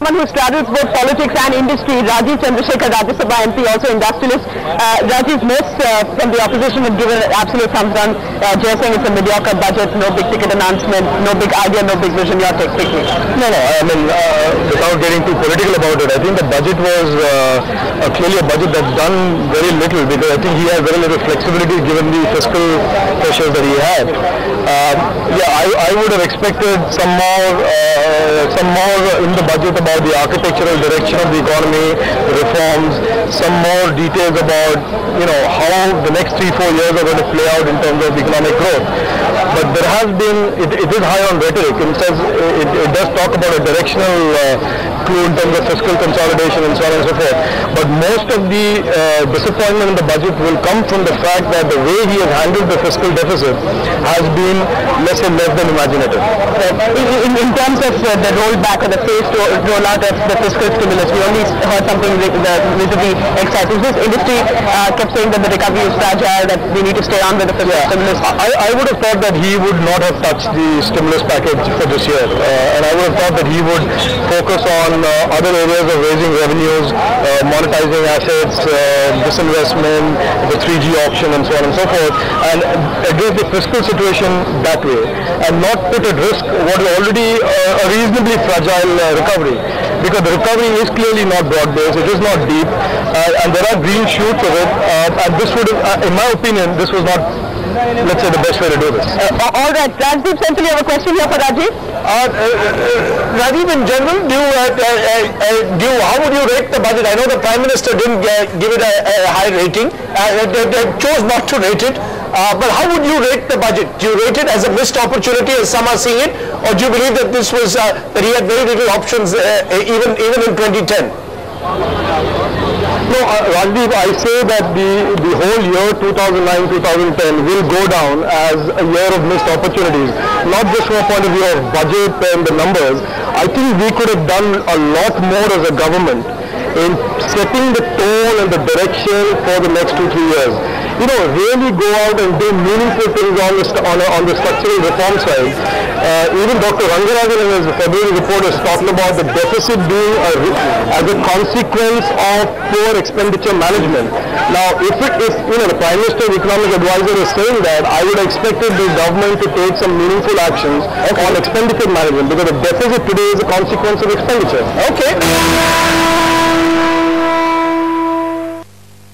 someone who straddles both politics and industry, Rajeev Chandrasekhar, Rajya Sabha MP, also industrialist. Rajeev, most from the opposition have given an absolute thumbs down, just saying it's a mediocre budget, no big ticket announcement, no big idea, no big vision. Your take quickly. No, I mean, without getting too political about it, I think the budget was clearly a budget that's done very little, because I think he had very little flexibility given the fiscal pressures that he had. I would have expected some more in the budget about the architectural direction of the economy, reforms, some more details about how the next 3-4 years are going to play out in terms of economic growth. But there has been, it is high on rhetoric. It does talk about a directional clue in terms of fiscal consolidation and so on and so forth. But most of the disappointment in the budget will come from the fact that the way he has handled the fiscal deficit has been less than imaginative. In terms of the rollback or the phased rollout of the fiscal stimulus, we only heard something visibly exciting. This industry kept saying that the recovery is fragile, that we need to stay on with the fiscal stimulus. I would have thought that he would not have touched the stimulus package for this year, and I would have thought that he would focus on other areas of raising revenues, monetizing assets, disinvestment, the 3G auction and so on and so forth, and address the fiscal situation that way, and not put at risk what is already a reasonably fragile recovery, because the recovery is clearly not broad-based, it is not deep, and there are green shoots of it, and this would have, in my opinion, this was not, let's say, the best way to do this. All right, Rajdeep, simply have a question here for Rajeev. Rajeev, in general, how would you rate the budget? I know the Prime Minister didn't give it a high rating, they chose not to rate it, but how would you rate the budget? Do you rate it as a missed opportunity as some are seeing it, or do you believe that this was, that he had very little options even in 2010? No, Rajeev, I say that the whole year 2009-2010 will go down as a year of missed opportunities, not just from a point of view of budget and the numbers. I think we could have done a lot more as a government in setting the tone and the direction for the next 2-3 years. Really go out and do meaningful things on the structural reform side. Even Dr. Rangarajan in his February report is talking about the deficit being as a consequence of poor expenditure management. Now, if the Prime Minister Economic Advisor is saying that, I would have expected the government to take some meaningful actions on expenditure management, because the deficit today is a consequence of expenditure. Okay.